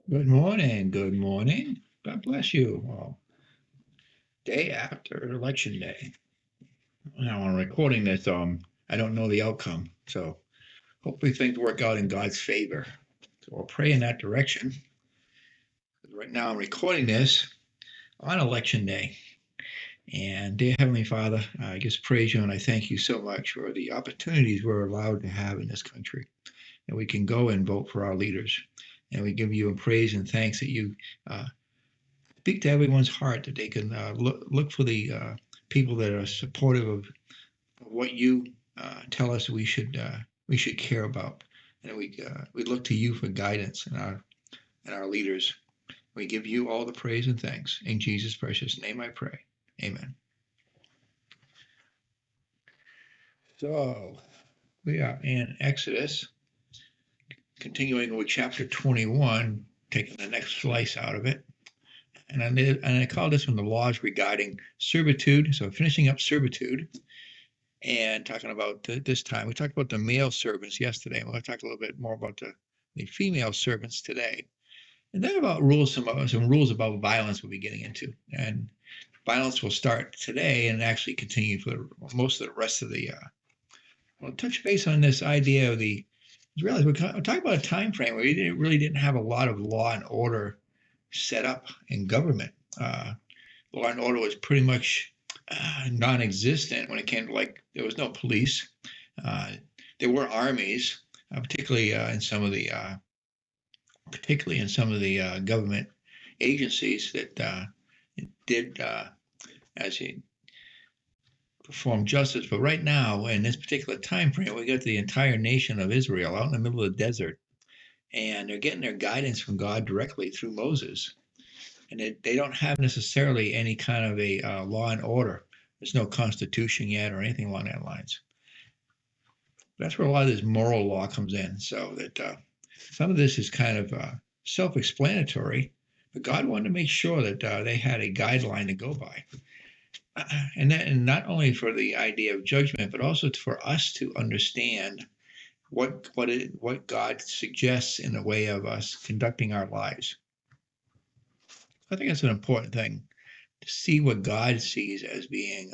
Good morning. Good morning. God bless you. Well, day after election day. Now I'm recording this. I don't know the outcome, so hopefully things work out in God's favor. So I'll pray in that direction. Right now I'm recording this on election day. And dear Heavenly Father, I just praise you and I thank you so much for the opportunities we're allowed to have in this country. And we can go and vote for our leaders. And we give you praise and thanks that you uh, speak to everyone's heart, that they can look for the people that are supportive of what you tell us we should care about, and we look to you for guidance and our leaders. We give you all the praise and thanks in Jesus' precious name. I pray. Amen. So we are in Exodus, continuing with chapter 21, taking the next slice out of it. And I call this one the laws regarding servitude. So finishing up servitude and talking about this time. We talked about the male servants yesterday. We're going to talk a little bit more about the female servants today. And then about some rules about violence we'll be getting into. And violence will start today and actually continue for most of the rest of the. We'll touch base on this idea of the. Realize we're talking about a time frame where we really didn't have a lot of law and order set up in government. Law and order was pretty much non-existent when it came to, like, there was no police. Uh, there were armies, particularly in some of the government agencies that did as you perform justice. But right now, in this particular time frame, we got the entire nation of Israel out in the middle of the desert, and they're getting their guidance from God directly through Moses. And they don't have necessarily any kind of a law and order. There's no constitution yet or anything along that lines. That's where a lot of this moral law comes in. So that some of this is kind of self-explanatory, but God wanted to make sure that they had a guideline to go by. And not only for the idea of judgment, but also for us to understand what God suggests in the way of us conducting our lives. I think that's an important thing, to see what God sees as being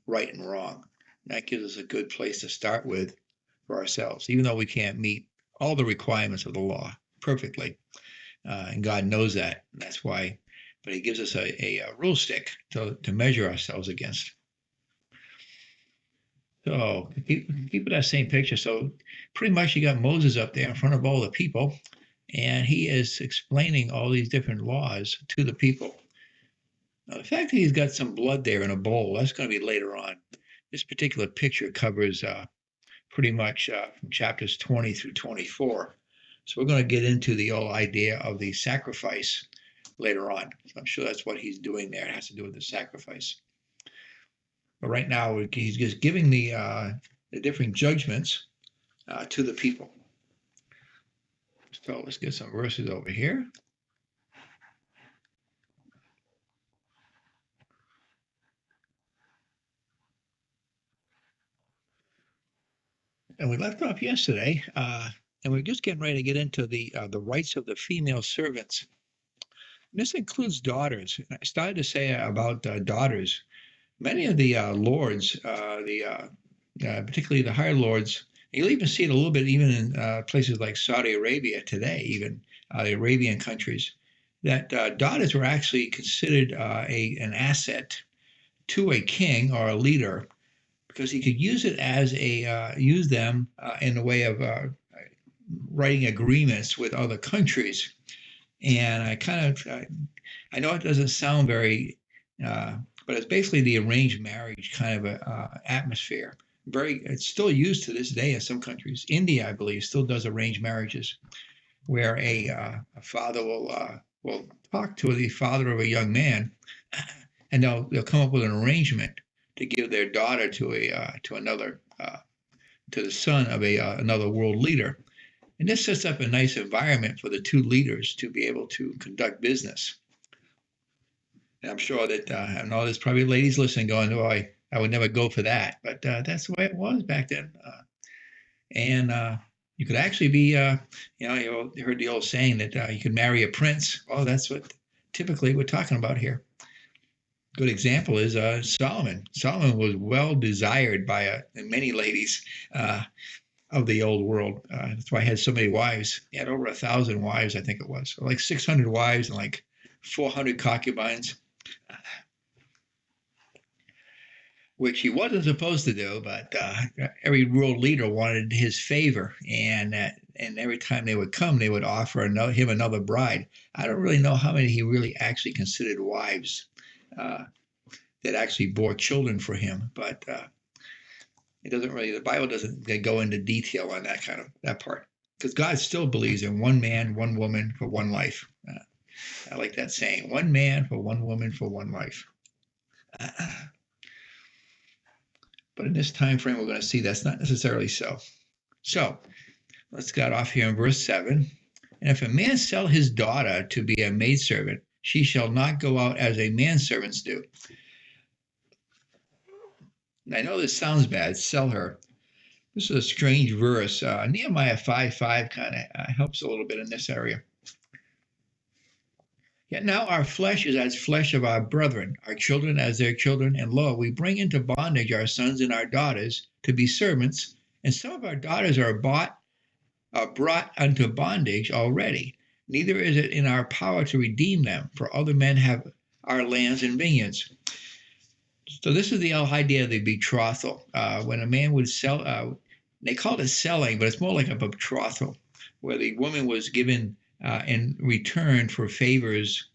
right and wrong. And that gives us a good place to start with for ourselves, even though we can't meet all the requirements of the law perfectly. And God knows that. And that's why, but He gives us a rule stick to measure ourselves against. So keep that same picture. So pretty much you got Moses up there in front of all the people, and he is explaining all these different laws to the people. Now, the fact that he's got some blood there in a bowl, that's going to be later on. This particular picture covers pretty much from chapters 20 through 24. So we're going to get into the whole idea of the sacrifice later on. So I'm sure that's what he's doing there. It has to do with the sacrifice. But right now, he's just giving the different judgments to the people. So let's get some verses over here. And we left off yesterday, and we're just getting ready to get into the rights of the female servants. And this includes daughters. I started to say about daughters. Many of the lords, particularly the higher lords, you'll even see it a little bit even in places like Saudi Arabia today, even the Arabian countries, that daughters were actually considered an asset to a king or a leader, because he could use it as use them in the way of writing agreements with other countries. And I know it doesn't sound very, but it's basically the arranged marriage kind of a atmosphere. It's still used to this day in some countries. India, I believe, still does arranged marriages, where a father will talk to the father of a young man, and they'll come up with an arrangement to give their daughter to the son of another world leader. And this sets up a nice environment for the two leaders to be able to conduct business. And I'm sure that I know there's probably ladies listening going, "Oh, I would never go for that," but that's the way it was back then. And You could actually be, you heard the old saying that you could marry a prince. Oh, that's what typically we're talking about here. Good example is Solomon. Solomon was well desired by many ladies of the old world. That's why he had so many wives. He had over 1,000 wives, I think it was, like 600 wives and like 400 concubines, which he wasn't supposed to do. But every world leader wanted his favor, and every time they would come, they would offer him another bride. I don't really know how many he really actually considered wives that actually bore children for him, but it doesn't really. The Bible doesn't go into detail on that part, because God still believes in one man, one woman for one life. I like that saying: one man for one woman for one life. But in this time frame, we're going to see that's not necessarily so. So let's get off here in verse 7. And if a man sell his daughter to be a maidservant, she shall not go out as a manservants do. And I know this sounds bad, sell her. This is a strange verse. Nehemiah 5:5 kind of helps a little bit in this area. Yet now our flesh is as flesh of our brethren, our children as their children, and lo, we bring into bondage our sons and our daughters to be servants, and some of our daughters are brought unto bondage already. Neither is it in our power to redeem them, for other men have our lands and vineyards. So this is the idea of the betrothal. When a man would sell, they called it selling, but it's more like a betrothal, where the woman was given in return for favors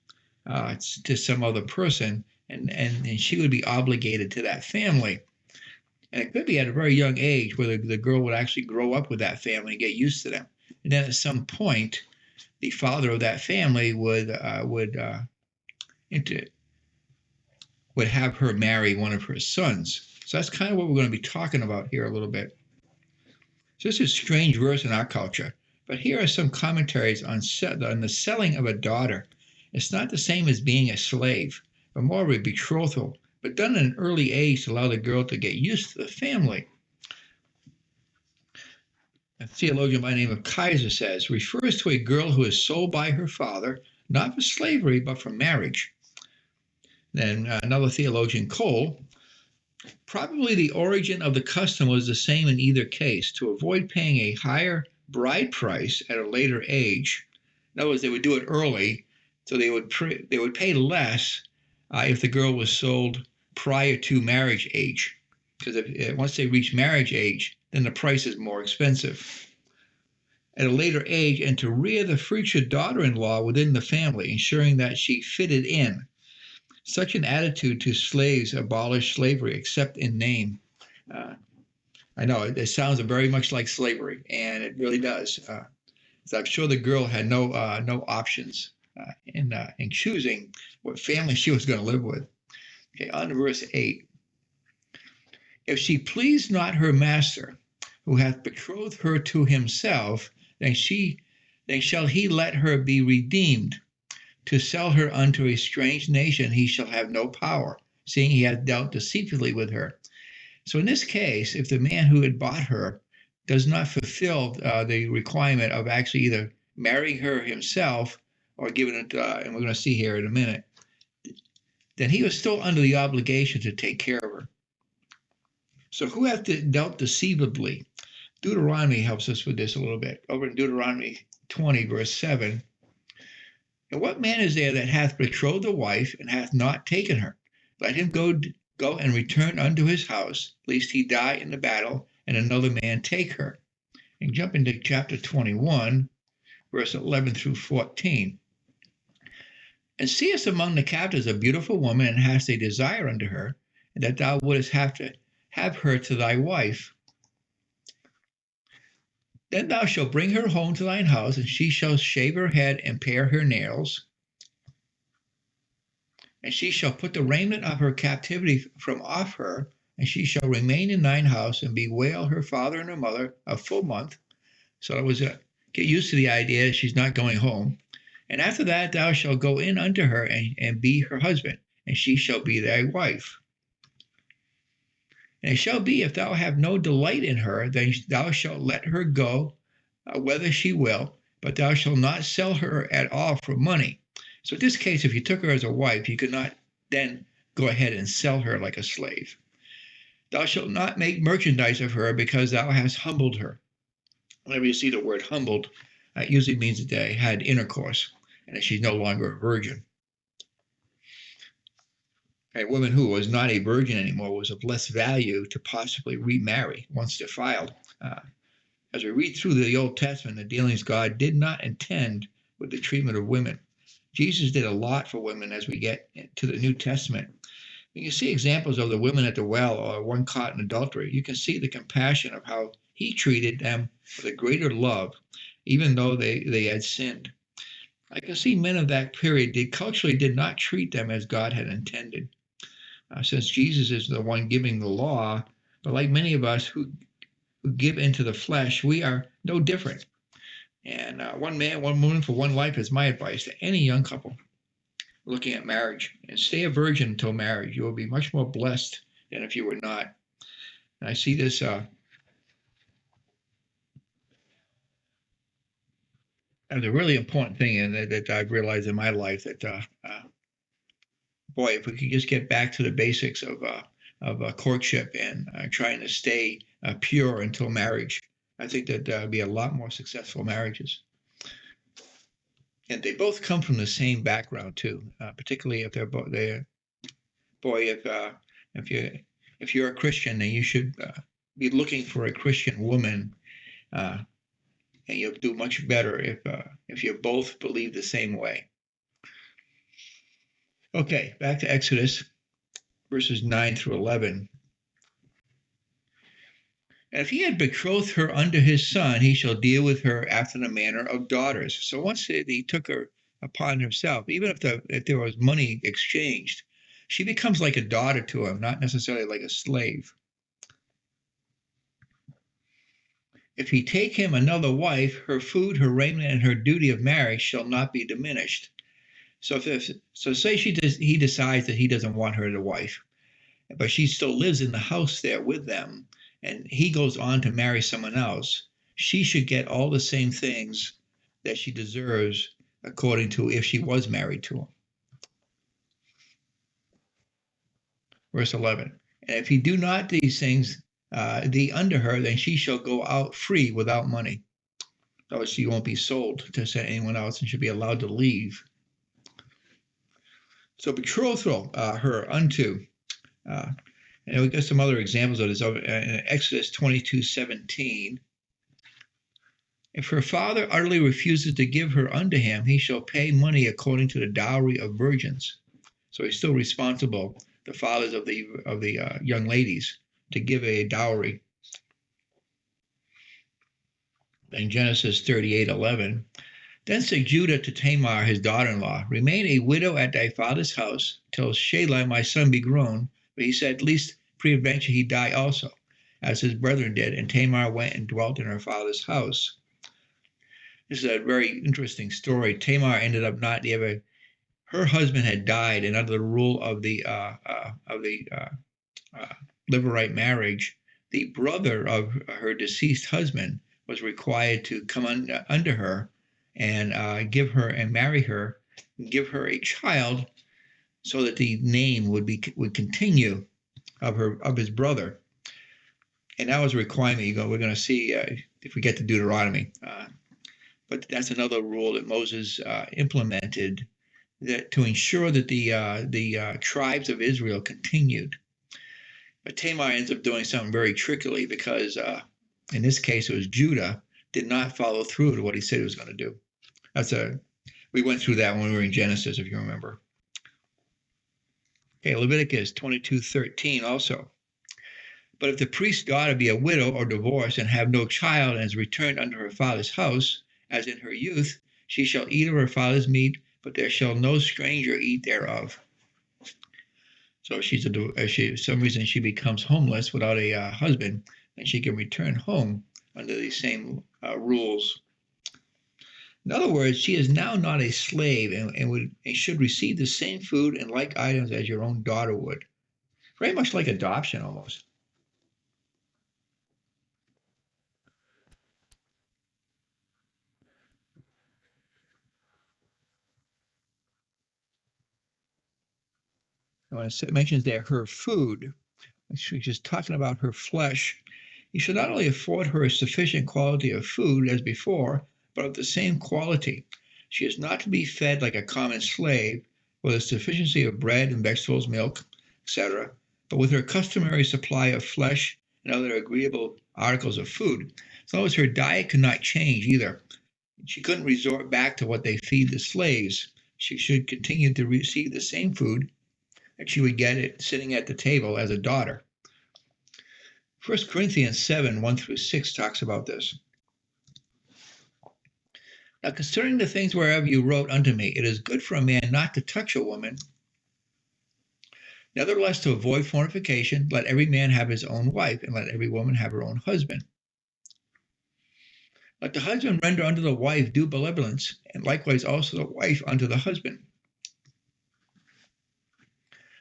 to some other person, and she would be obligated to that family. And it could be at a very young age where the girl would actually grow up with that family and get used to them. And then at some point, the father of that family would have her marry one of her sons. So that's kind of what we're going to be talking about here a little bit. So this is a strange verse in our culture, but here are some commentaries on the selling of a daughter. It's not the same as being a slave, but more of a betrothal, but done at an early age to allow the girl to get used to the family. A theologian by the name of Kaiser says, refers to a girl who is sold by her father, not for slavery, but for marriage. Then another theologian, Cole, probably the origin of the custom was the same in either case, to avoid paying a higher bride price at a later age. In other words, they would do it early, so they would pay less if the girl was sold prior to marriage age, because once they reach marriage age, then the price is more expensive. At a later age, and to rear the future daughter-in-law within the family, ensuring that she fitted in. Such an attitude to slaves abolished slavery, except in name. I know it sounds very much like slavery, and it really does. So I'm sure the girl had no options in choosing what family she was going to live with. Okay, on to verse 8. If she please not her master, who hath betrothed her to himself, then shall he let her be redeemed. To sell her unto a strange nation he shall have no power, seeing he hath dealt deceitfully with her. So in this case, if the man who had bought her does not fulfill the requirement of actually either marrying her himself or giving it, and we're going to see here in a minute, then he was still under the obligation to take care of her. So who hath dealt deceivably? Deuteronomy helps us with this a little bit. Over in Deuteronomy 20, verse 7. And what man is there that hath betrothed a wife and hath not taken her? Let him go and return unto his house, lest he die in the battle, and another man take her. And jump into chapter 21, verse 11 through 14. And seest among the captives a beautiful woman, and hast a desire unto her, and that thou wouldest have her to thy wife. Then thou shalt bring her home to thine house, and she shall shave her head and pare her nails. And she shall put the raiment of her captivity from off her, and she shall remain in thine house, and bewail her father and her mother a full month. So it was get used to the idea she's not going home. And after that thou shalt go in unto her, and be her husband, and she shall be thy wife. And it shall be, if thou have no delight in her, then thou shalt let her go whether she will, but thou shalt not sell her at all for money. So in this case, if you took her as a wife, you could not then go ahead and sell her like a slave. Thou shalt not make merchandise of her, because thou hast humbled her. Whenever you see the word humbled, it usually means that they had intercourse and that she's no longer a virgin. A woman who was not a virgin anymore was of less value to possibly remarry once defiled. As we read through the Old Testament, the dealings God did not intend with the treatment of women. Jesus did a lot for women as we get to the New Testament. When you see examples of the women at the well or one caught in adultery, you can see the compassion of how he treated them with a greater love, even though they had sinned. I can see men of that period culturally did not treat them as God had intended. Since Jesus is the one giving the law, but like many of us who give into the flesh, we are no different. And one man, one woman for one life is my advice to any young couple looking at marriage. And stay a virgin until marriage. You will be much more blessed than if you were not. And I see this as a really important thing that I've realized in my life that, boy, if we could just get back to the basics of courtship and trying to stay pure until marriage, I think that would be a lot more successful marriages. And they both come from the same background too, particularly if if you're a Christian, then you should be looking for a Christian woman, and you'll do much better if you both believe the same way. Okay, back to Exodus, verses 9 through 11. And if he had betrothed her unto his son, he shall deal with her after the manner of daughters. So once he took her upon himself, even if there was money exchanged, she becomes like a daughter to him, not necessarily like a slave. If he take him another wife, her food, her raiment, and her duty of marriage shall not be diminished. So say he decides that he doesn't want her as a wife, but she still lives in the house there with them, and he goes on to marry someone else, she should get all the same things that she deserves according to if she was married to him. Verse 11, and if he do not these things thee unto her, then she shall go out free without money. So she won't be sold to anyone else and should be allowed to leave. So betrothal her unto, and we got some other examples of this in Exodus 22:17. If her father utterly refuses to give her unto him, he shall pay money according to the dowry of virgins. So he's still responsible, the fathers of the young ladies, to give a dowry. In Genesis 38:11, then said Judah to Tamar, his daughter-in-law, remain a widow at thy father's house till Shelah my son be grown. But he said, lest peradventure he die also, as his brethren did. And Tamar went and dwelt in her father's house. This is a very interesting story. Tamar ended up not ever. Her husband had died, and under the rule of the Levirate marriage, the brother of her deceased husband was required to come under her and give her and marry her, and give her a child, so that the name would continue of his brother. And that was a requirement. We're going to see if we get to Deuteronomy. But that's another rule that Moses implemented to ensure that the tribes of Israel continued. But Tamar ends up doing something very trickily because in this case it was Judah did not follow through to what he said he was going to do. We went through that when we were in Genesis, if you remember. Okay, Leviticus 22:13 also. But if the priest's daughter be a widow or divorced and have no child and is returned unto her father's house, as in her youth, she shall eat of her father's meat, but there shall no stranger eat thereof. So if some reason she becomes homeless without a husband, then she can return home under these same rules. In other words, she is now not a slave and should receive the same food and like items as your own daughter would. Very much like adoption almost. when it mentions there her food, she's talking about her flesh. You should not only afford her a sufficient quality of food as before, but of the same quality. She is not to be fed like a common slave, with a sufficiency of bread and vegetables, milk, etc., but with her customary supply of flesh and other agreeable articles of food. As long as her diet could not change either, she couldn't resort back to what they feed the slaves. She should continue to receive the same food that she would get it sitting at the table as a daughter. 1 Corinthians 7, 1-6 talks about this. Now, concerning the things whereof you wrote unto me, it is good for a man not to touch a woman. Nevertheless, to avoid fornication, let every man have his own wife, and let every woman have her own husband. Let the husband render unto the wife due benevolence, and likewise also the wife unto the husband.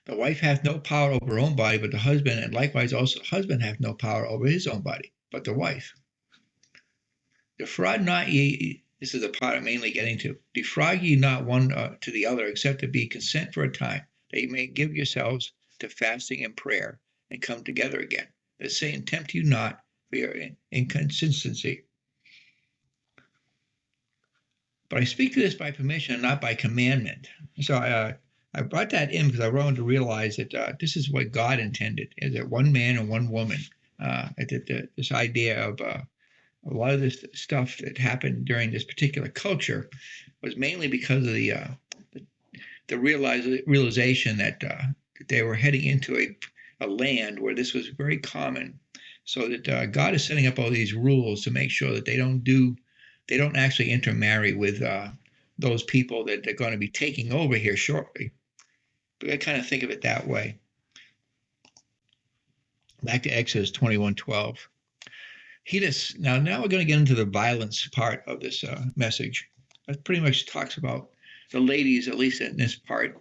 The wife hath no power over her own body, but the husband, and likewise also the husband hath no power over his own body, but the wife. Defraud not ye, this is the part I'm mainly getting to, defraud ye not one to the other, except to be consent for a time, that ye may give yourselves to fasting and prayer, and come together again, that Satan tempt you not for your inconsistency. But I speak to this by permission and not by commandment. So I brought that in because I wanted to realize that this is what God intended, is that one man and one woman. This idea of a lot of this stuff that happened during this particular culture was mainly because of the realization that they were heading into a land where this was very common. So that God is setting up all these rules to make sure that they don't actually intermarry with those people that they're going to be taking over here shortly. But I kind of think of it that way. Back to Exodus 21:12. Now we're going to get into the violence part of this message. That pretty much talks about the ladies, at least in this part.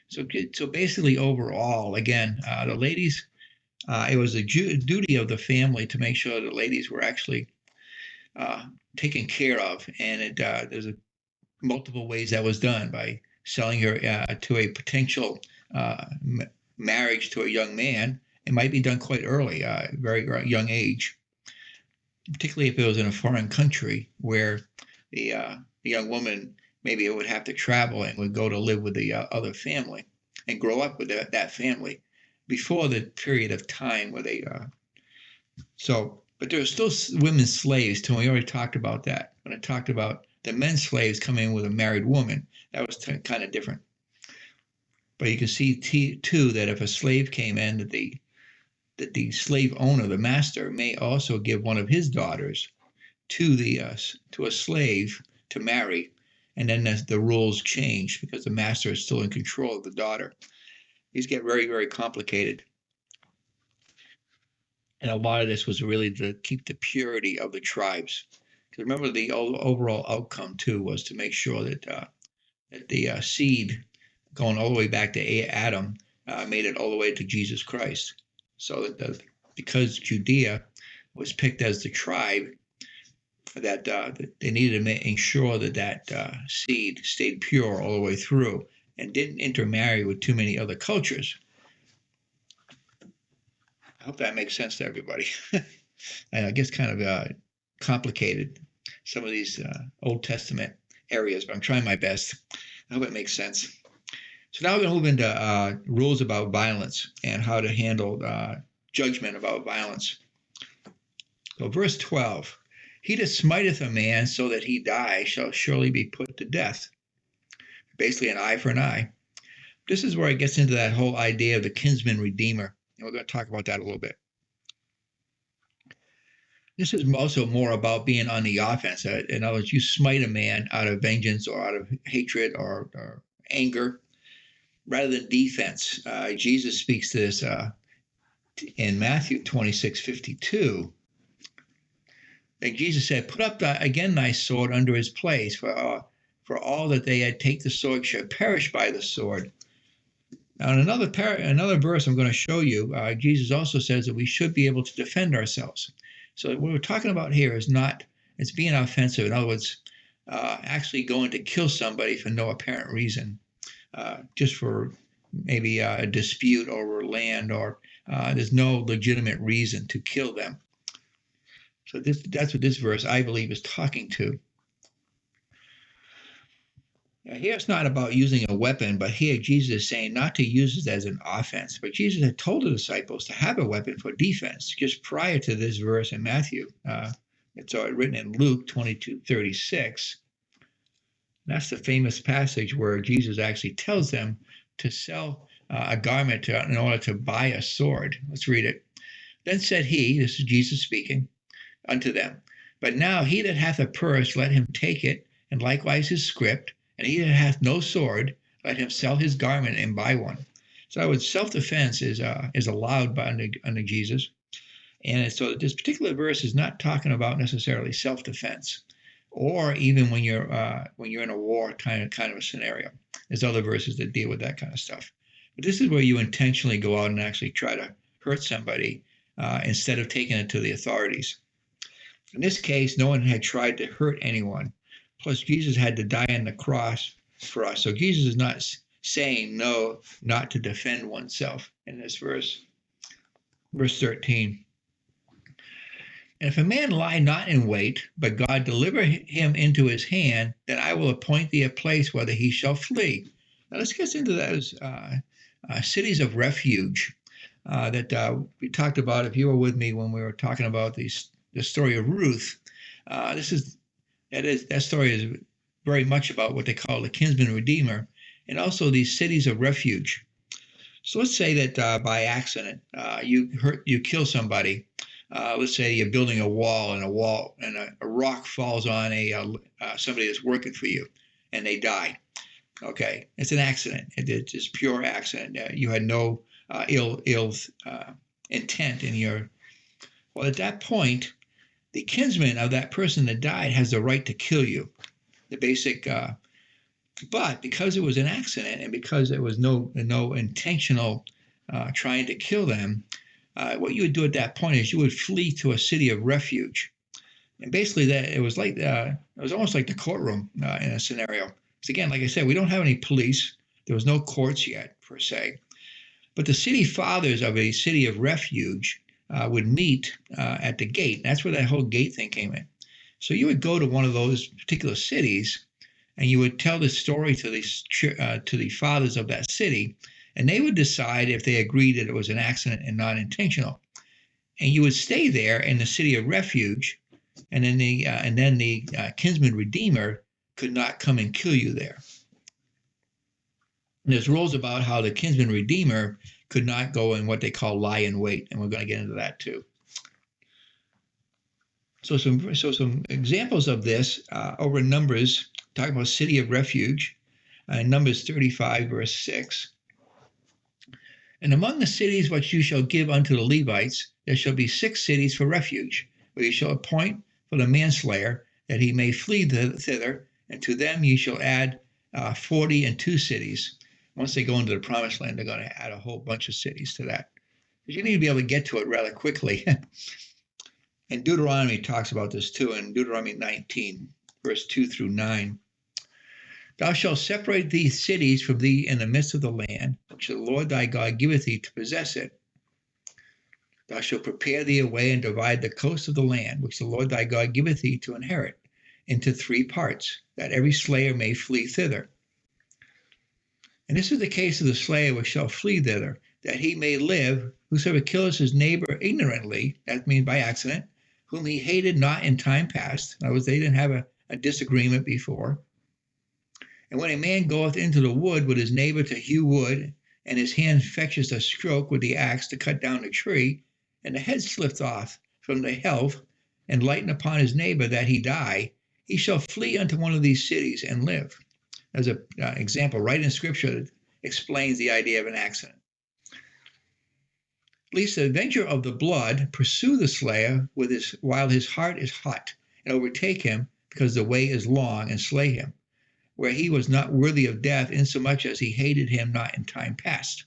So basically, overall, again, the ladies, it was a duty of the family to make sure the ladies were actually taken care of, and there's multiple ways that was done by selling her to a potential marriage to a young man. It might be done quite early, very young age, particularly if it was in a foreign country where the young woman maybe would have to travel and would go to live with the other family and grow up with that family before the period of time where they but there are still women slaves too. We already talked about that when I talked about the men slaves coming in with a married woman. That was kind of different. But you can see too that if a slave came in, that the slave owner, the master, may also give one of his daughters to a slave to marry, and then the rules change because the master is still in control of the daughter. These get very, very complicated. And a lot of this was really to keep the purity of the tribes. Because remember, the overall outcome, too, was to make sure that the seed going all the way back to Adam made it all the way to Jesus Christ. So that because Judea was picked as the tribe, that they needed to ensure that seed stayed pure all the way through and didn't intermarry with too many other cultures. I hope that makes sense to everybody. And I guess kind of complicated, some of these Old Testament areas, but I'm trying my best. I hope it makes sense. So now we're going to move into rules about violence and how to handle judgment about violence. So verse 12, he that smiteth a man so that he die shall surely be put to death. Basically an eye for an eye. This is where it gets into that whole idea of the kinsman redeemer. And we're going to talk about that a little bit. This is also more about being on the offense. In other words, you smite a man out of vengeance or out of hatred or anger rather than defense. Jesus speaks to this in Matthew 26:52. And Jesus said, put up again thy sword under his place, for all that they that take the sword shall perish by the sword. Now, in another verse I'm going to show you, Jesus also says that we should be able to defend ourselves. So what we're talking about here is it's being offensive. In other words, actually going to kill somebody for no apparent reason, just for maybe a dispute over land, or there's no legitimate reason to kill them. So that's what this verse, I believe, is talking to. Now, here it's not about using a weapon, but here Jesus is saying not to use it as an offense. But Jesus had told the disciples to have a weapon for defense just prior to this verse in Matthew. It's written in Luke 22:36. That's the famous passage where Jesus actually tells them to sell a garment in order to buy a sword. Let's read it. Then said he, this is Jesus speaking, unto them, but now he that hath a purse, let him take it, and likewise his scrip, and he that hath no sword, let him sell his garment and buy one. So self-defense is allowed by under Jesus. And so this particular verse is not talking about necessarily self-defense, or even when you're in a war kind of a scenario. There's other verses that deal with that kind of stuff. But this is where you intentionally go out and actually try to hurt somebody instead of taking it to the authorities. In this case, no one had tried to hurt anyone. Plus, Jesus had to die on the cross for us. So Jesus is not saying no, not to defend oneself in this verse. Verse 13. And if a man lie not in wait, but God deliver him into his hand, then I will appoint thee a place whither he shall flee. Now let's get into those cities of refuge that we talked about. If you were with me when we were talking about the story of Ruth, that story is very much about what they call the kinsman redeemer, and also these cities of refuge. So let's say that by accident you kill somebody. Let's say you're building a wall, and a rock falls on somebody that's working for you, and they die. Okay, it's an accident. It's just pure accident. You had no ill intent in your. Well, at that point, the kinsman of that person that died has the right to kill you. The basic, but because it was an accident and because there was no intentional trying to kill them. What you would do at that point is you would flee to a city of refuge, and basically it was almost like the courtroom in a scenario. Because again, like I said, we don't have any police. There was no courts yet per se, but the city fathers of a city of refuge would meet at the gate. That's where that whole gate thing came in. So you would go to one of those particular cities, and you would tell the story to the fathers of that city. And they would decide if they agreed that it was an accident and not intentional. And you would stay there in the city of refuge, and then the kinsman redeemer could not come and kill you there. And there's rules about how the kinsman redeemer could not go in what they call lie in wait, and we're going to get into that too. So some examples of this over in Numbers, talking about city of refuge, in Numbers 35 verse 6. And among the cities which you shall give unto the Levites, there shall be 6 cities for refuge, where you shall appoint for the manslayer, that he may flee thither, and to them ye shall add 42 cities. Once they go into the promised land, they're going to add a whole bunch of cities to that. Because you need to be able to get to it rather quickly. And Deuteronomy talks about this too, in Deuteronomy 19, verse 2 through 9. Thou shalt separate these cities from thee in the midst of the land, which the Lord thy God giveth thee to possess it. Thou shalt prepare thee a way and divide the coast of the land, which the Lord thy God giveth thee to inherit, into 3 parts, that every slayer may flee thither. And this is the case of the slayer which shall flee thither, that he may live. Whosoever killeth his neighbor ignorantly, that means by accident, whom he hated not in time past. In other words, they didn't have a disagreement before. And when a man goeth into the wood with his neighbor to hew wood, and his hand fetches a stroke with the axe to cut down a tree, and the head slipped off from the helve, and lighten upon his neighbor that he die, he shall flee unto one of these cities and live. There's an example right in Scripture that explains the idea of an accident. Lest the avenger of the blood pursue the slayer while his heart is hot, and overtake him, because the way is long, and slay him, where he was not worthy of death, insomuch as he hated him not in time past.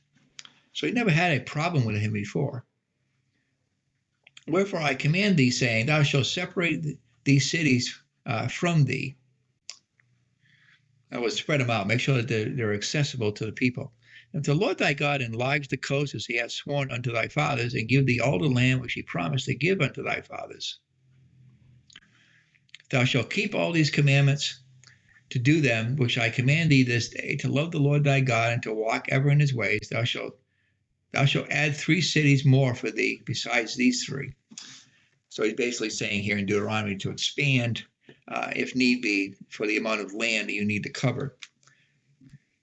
So he never had a problem with him before. Wherefore I command thee, saying, Thou shalt separate these cities from thee. I would spread them out, make sure that they're accessible to the people. If the Lord thy God enlarge the coast as he hath sworn unto thy fathers, and give thee all the land which he promised to give unto thy fathers, thou shalt keep all these commandments to do them, which I command thee this day, to love the Lord thy God, and to walk ever in his ways, thou shalt add 3 cities more for thee besides these 3. So he's basically saying here in Deuteronomy to expand, if need be, for the amount of land that you need to cover.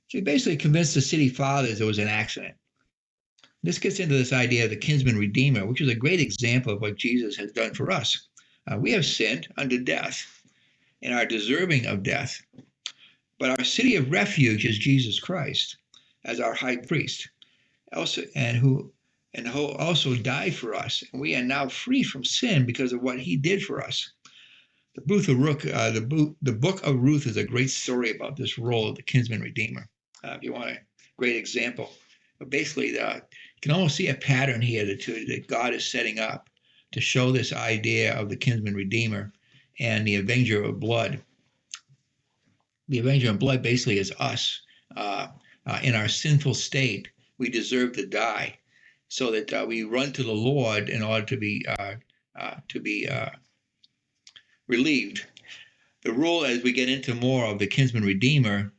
So he basically convinced the city fathers it was an accident. This gets into this idea of the kinsman redeemer, which is a great example of what Jesus has done for us. We have sinned unto death and are deserving of death. But our city of refuge is Jesus Christ as our high priest, who also died for us. And we are now free from sin because of what he did for us. The book of Ruth is a great story about this role of the kinsman redeemer. If you want a great example. But basically, you can almost see a pattern here that God is setting up to show this idea of the kinsman redeemer and the avenger of blood. The avenger of blood basically is us. In our sinful state, we deserve to die, so that we run to the Lord in order to be relieved. The rule, as we get into more of the kinsman redeemer,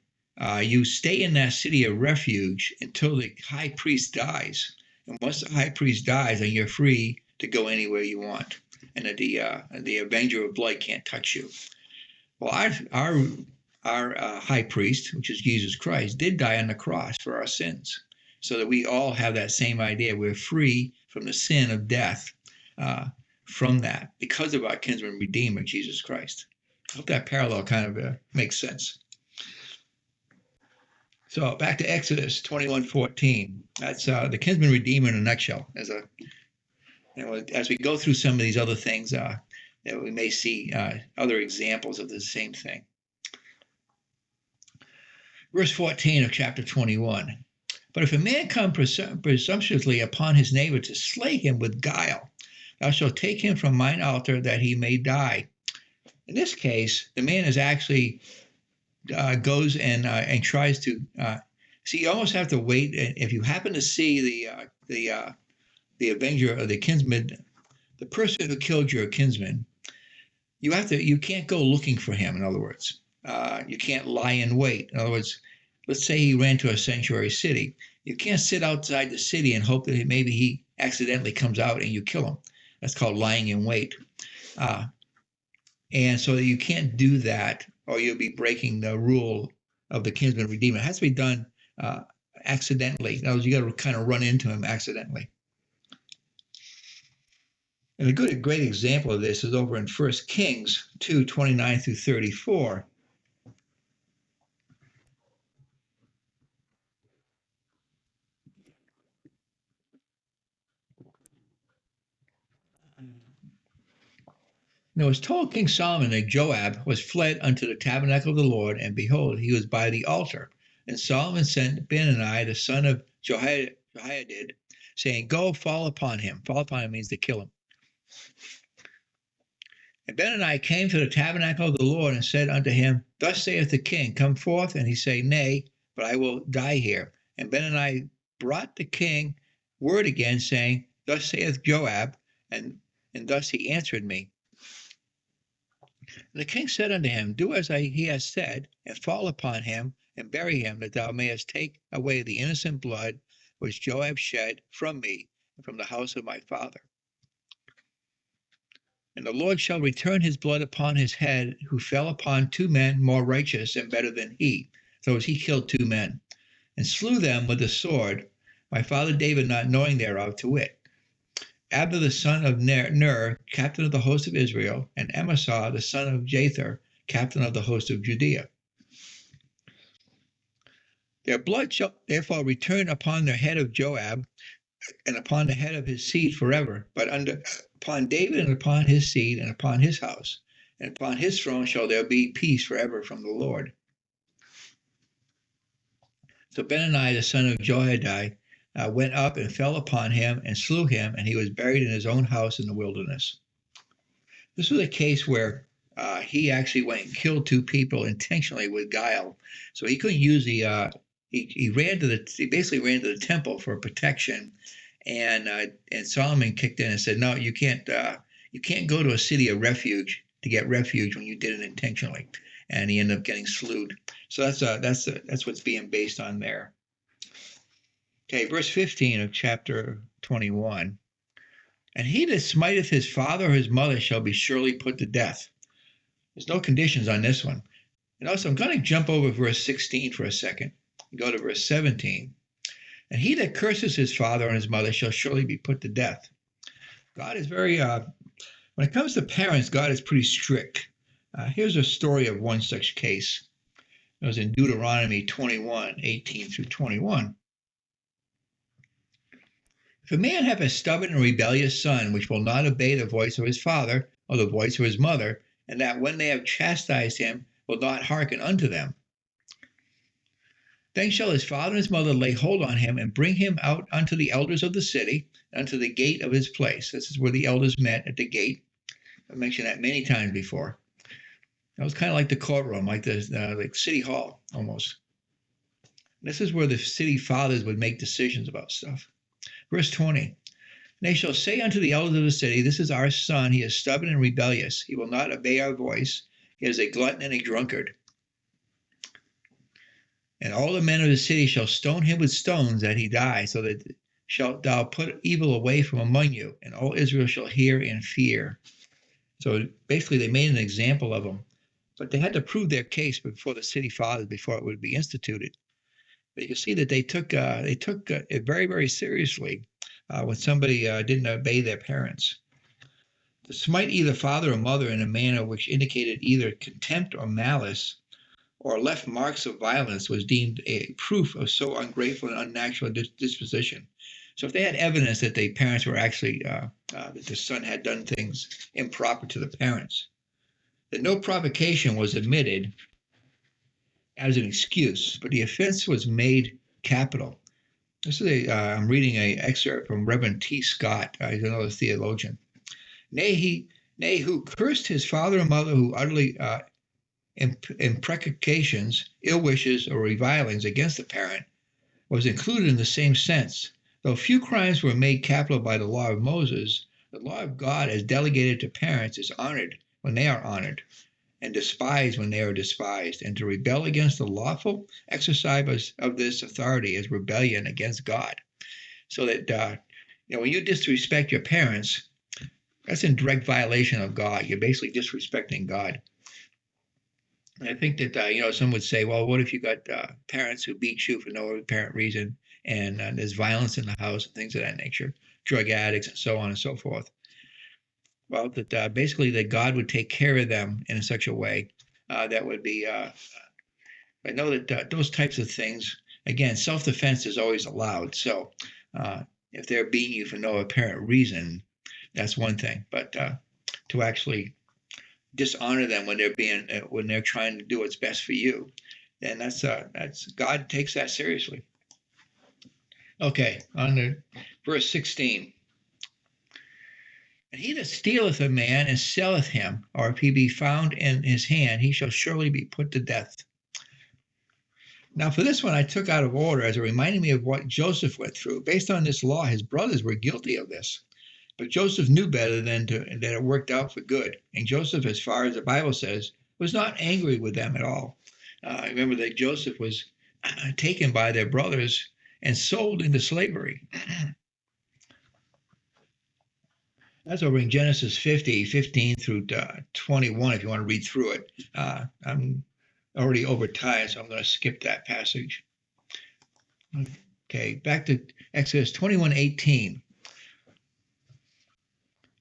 you stay in that city of refuge until the high priest dies. And once the high priest dies, then you're free to go anywhere you want, and that the avenger of blood can't touch you. Well, our high priest, which is Jesus Christ, did die on the cross for our sins, so that we all have that same idea. We're free from the sin of death from that because of our kinsman redeemer, Jesus Christ. I hope that parallel kind of makes sense. So back to Exodus 21:14. That's the kinsman redeemer in a nutshell. As we go through some of these other things, that we may see other examples of the same thing. Verse 14 of chapter 21. But if a man come presumptuously upon his neighbor to slay him with guile, thou shalt take him from mine altar that he may die. In this case, the man is actually goes and tries to see. You almost have to wait. If you happen to see the avenger or the kinsman, the person who killed your kinsman, you can't go looking for him. In other words, you can't lie in wait. In other words, let's say he ran to a sanctuary city. You can't sit outside the city and hope that maybe he accidentally comes out and you kill him. That's called lying in wait. And so you can't do that, or you'll be breaking the rule of the kinsman redeemer. It has to be done accidentally. In other words, you got to kind of run into him accidentally. And a great example of this is over in 1 Kings 2:29 through 34. Now it was told King Solomon that Joab was fled unto the tabernacle of the Lord, and behold, he was by the altar. And Solomon sent Benani, the son of Jehoiada, saying, Go, fall upon him. Fall upon him means to kill him. And Benani came to the tabernacle of the Lord and said unto him, Thus saith the king, Come forth. And he said, Nay, but I will die here. And Benani brought the king word again, saying, Thus saith Joab, and thus he answered me. And the king said unto him, Do as he has said, and fall upon him, and bury him, that thou mayest take away the innocent blood which Joab shed from me, and from the house of my father. And the Lord shall return his blood upon his head, who fell upon 2 men more righteous and better than he. So as he killed 2 men, and slew them with the sword, my father David not knowing thereof, to wit, Abner the son of Ner, captain of the host of Israel, and Amasa the son of Jether, captain of the host of Judea. Their blood shall therefore return upon the head of Joab, and upon the head of his seed forever, but upon David and upon his seed and upon his house, and upon his throne shall there be peace forever from the Lord. So Benani the son of Jehoiada went up and fell upon him and slew him, and he was buried in his own house in the wilderness. This was a case where he actually went and killed 2 people intentionally with guile. So he couldn't use the he basically ran to the temple for protection, and Solomon kicked in and said, no, you can't go to a city of refuge to get refuge when you did it intentionally, and he ended up getting slewed. So that's what's being based on there. Okay, verse 15 of chapter 21. And he that smiteth his father or his mother shall be surely put to death. There's no conditions on this one. And also, I'm going to jump over verse 16 for a second and go to verse 17. And he that curses his father and his mother shall surely be put to death. God is very, when it comes to parents, God is pretty strict. Here's a story of one such case. It was in Deuteronomy 21:18 through 21. If a man have a stubborn and rebellious son, which will not obey the voice of his father or the voice of his mother, and that when they have chastised him, will not hearken unto them, then shall his father and his mother lay hold on him and bring him out unto the elders of the city, unto the gate of his place. This is where the elders met, at the gate. I've mentioned that many times before. That was kind of like the courtroom, like like city hall almost. This is where the city fathers would make decisions about stuff. Verse 20, and they shall say unto the elders of the city, this is our son, he is stubborn and rebellious. He will not obey our voice. He is a glutton and a drunkard. And all the men of the city shall stone him with stones that he die, so that shalt thou put evil away from among you, and all Israel shall hear and fear. So basically they made an example of him, but they had to prove their case before the city fathers before it would be instituted. But you see that they took it very, very seriously when somebody didn't obey their parents. To smite either father or mother in a manner which indicated either contempt or malice, or left marks of violence, was deemed a proof of so ungrateful and unnatural disposition. So if they had evidence that the parents were actually, that the son had done things improper to the parents, that no provocation was admitted as an excuse, but the offense was made capital. This is I'm reading an excerpt from Reverend T. Scott. He's another theologian. Nay, who cursed his father and mother, who utterly imprecations, ill wishes, or revilings against the parent, was included in the same sense. Though few crimes were made capital by the law of Moses, the law of God as delegated to parents is honored when they are honored, and despised when they are despised, and to rebel against the lawful exercise of this authority is rebellion against God. So that when you disrespect your parents, that's in direct violation of God. You're basically disrespecting God. And I think that some would say, well, what if you got parents who beat you for no apparent reason, and there's violence in the house and things of that nature, drug addicts and so on and so forth. Well, that basically that God would take care of them in such a way that would be, I know that those types of things, again, self-defense is always allowed. So if they're beating you for no apparent reason, that's one thing. But to actually dishonor them when they're trying to do what's best for you, then that's God takes that seriously. Okay, on to verse 16. And he that stealeth a man and selleth him, or if he be found in his hand, he shall surely be put to death. Now, for this one, I took out of order as it reminded me of what Joseph went through. Based on this law, his brothers were guilty of this. But Joseph knew better than that it worked out for good. And Joseph, as far as the Bible says, was not angry with them at all. Remember that Joseph was taken by their brothers and sold into slavery. That's over in Genesis 50:15 through 21, if you want to read through it. I'm already over time, so I'm going to skip that passage. Okay, back to Exodus 21:18.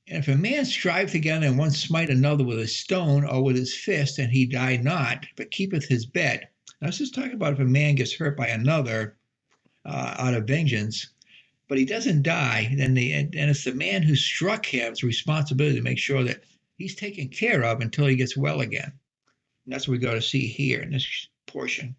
And if a man strive together and one smite another with a stone or with his fist, and he die not, but keepeth his bed. Now, this is talking about if a man gets hurt by another out of vengeance, but he doesn't die, then and it's the man who struck him's responsibility to make sure that he's taken care of until he gets well again. And that's what we got to see here in this portion.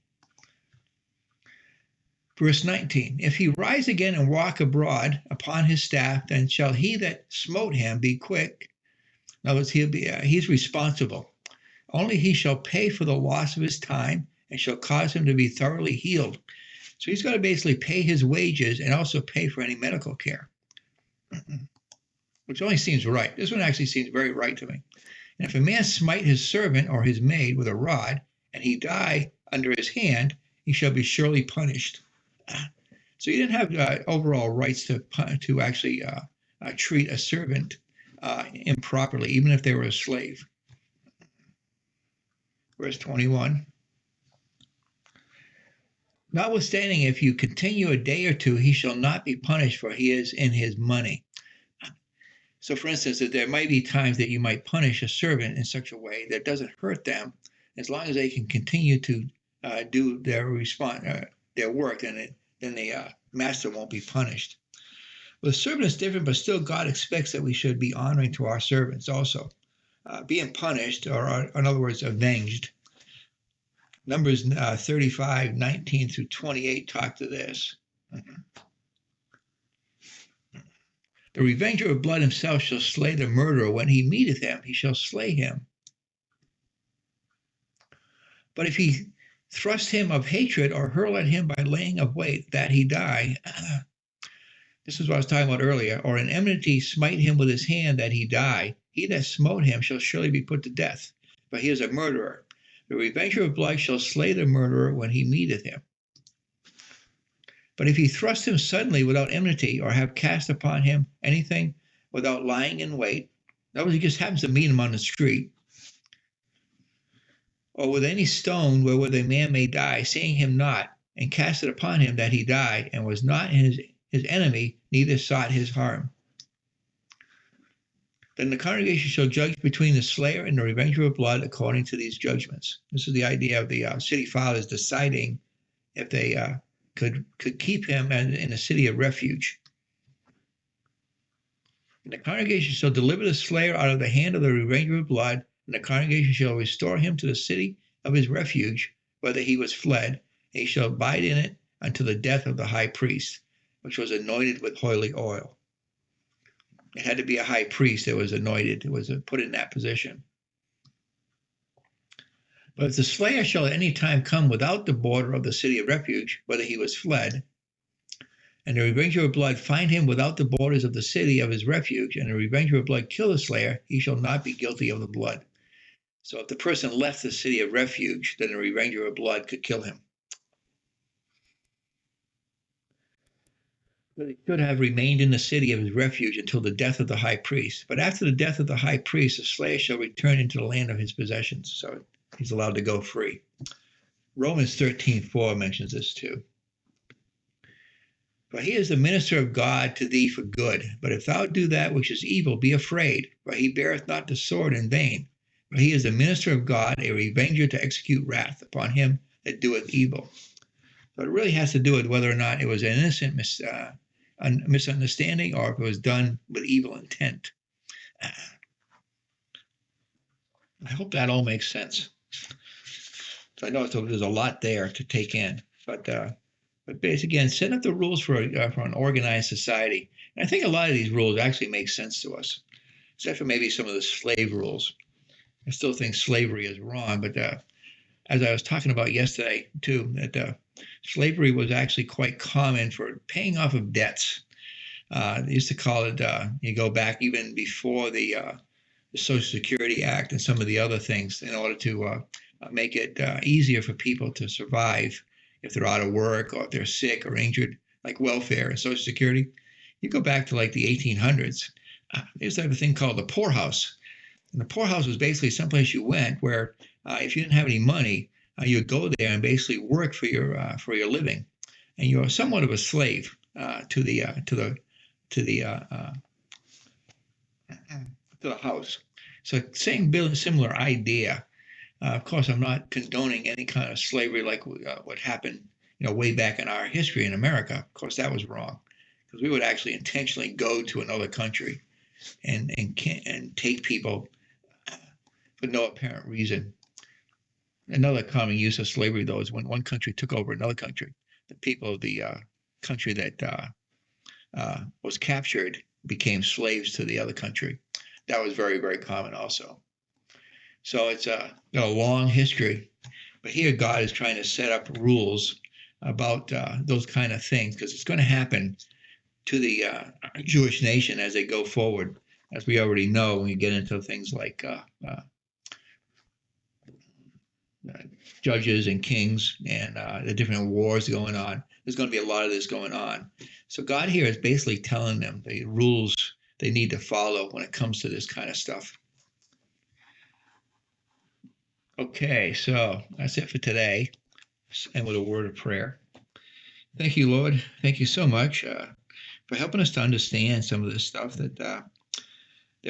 Verse 19, if he rise again and walk abroad upon his staff, then shall he that smote him be quick. In other words, he's responsible. Only he shall pay for the loss of his time, and shall cause him to be thoroughly healed. So he's got to basically pay his wages and also pay for any medical care, which only seems right. This one actually seems very right to me. And if a man smite his servant or his maid with a rod, and he die under his hand, he shall be surely punished. So he didn't have overall rights to actually treat a servant improperly, even if they were a slave. Verse 21. Notwithstanding, if you continue a day or two, he shall not be punished, for he is in his money. So, for instance, that there might be times that you might punish a servant in such a way that doesn't hurt them, as long as they can continue to do their work, then the master won't be punished. Well, the servant is different, but still God expects that we should be honoring to our servants also. Being punished, or in other words, avenged. Numbers 35, 19 through 28 talk to this. The revenger of blood himself shall slay the murderer. When he meeteth him, he shall slay him. But if he thrust him of hatred or hurl at him by laying of wait, that he die, this is what I was talking about earlier, or in enmity smite him with his hand, that he die, he that smote him shall surely be put to death, for he is a murderer. The revenger of blood shall slay the murderer when he meeteth him. But if he thrust him suddenly without enmity, or have cast upon him anything without lying in wait, in other words, he just happens to meet him on the street, or with any stone wherewith a man may die, seeing him not, and cast it upon him that he die, and was not his enemy, neither sought his harm, then the congregation shall judge between the slayer and the revenger of blood according to these judgments. This is the idea of the city fathers deciding if they could keep him in a city of refuge. And the congregation shall deliver the slayer out of the hand of the revenger of blood, and the congregation shall restore him to the city of his refuge, whether he was fled, and he shall abide in it until the death of the high priest, which was anointed with holy oil. It had to be a high priest that was anointed, it was put in that position. But if the slayer shall at any time come without the border of the city of refuge, whether he was fled, and the revenger of blood find him without the borders of the city of his refuge, and the revenger of blood kill the slayer, he shall not be guilty of the blood. So if the person left the city of refuge, then the revenger of blood could kill him. But he should have remained in the city of his refuge until the death of the high priest. But after the death of the high priest, the slayer shall return into the land of his possessions. So he's allowed to go free. Romans 13:4 mentions this too. For he is the minister of God to thee for good. But if thou do that which is evil, be afraid, for he beareth not the sword in vain. For he is the minister of God, a revenger to execute wrath upon him that doeth evil. So it really has to do with whether or not it was an innocent misunderstanding, or if it was done with evil intent. I hope that all makes sense. So I know there's a lot there to take in, but basically, again, set up the rules for an organized society. And I think a lot of these rules actually make sense to us, except for maybe some of the slave rules. I still think slavery is wrong, but as I was talking about yesterday too, that slavery was actually quite common for paying off of debts. They used to call it, you go back even before the Social Security Act and some of the other things, in order to make it easier for people to survive if they're out of work, or if they're sick or injured, like welfare and Social Security. You go back to like the 1800s, they used to have a thing called the poorhouse. And the poorhouse was basically someplace you went where if you didn't have any money, you would go there and basically work for your living, and you're somewhat of a slave to the house. So same similar idea. Of course, I'm not condoning any kind of slavery like what happened, way back in our history in America. Of course, that was wrong, because we would actually intentionally go to another country and take people for no apparent reason. Another common use of slavery, though, is when one country took over another country. The people of the country that was captured became slaves to the other country. That was very, very common also. So it's a long history. But here God is trying to set up rules about those kind of things, because it's going to happen to the Jewish nation as they go forward, as we already know when we get into things like judges and kings and the different wars going on. There's going to be a lot of this going on. So God here is basically telling them the rules they need to follow when it comes to this kind of stuff. Okay, so that's it for today. And with a word of prayer. Thank you, Lord. Thank you so much for helping us to understand some of this stuff that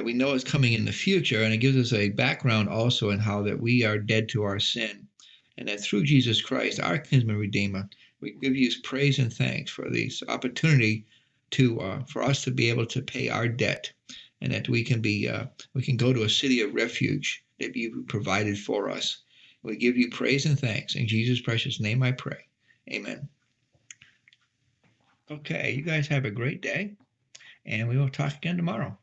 we know is coming in the future, and it gives us a background also in how that we are dead to our sin, and that through Jesus Christ, our kinsman redeemer, we give you praise and thanks for this opportunity to for us to be able to pay our debt, and that we can go to a city of refuge that you provided for us. We give you praise and thanks in Jesus' precious name. I pray, Amen. Okay, you guys have a great day, and we will talk again tomorrow.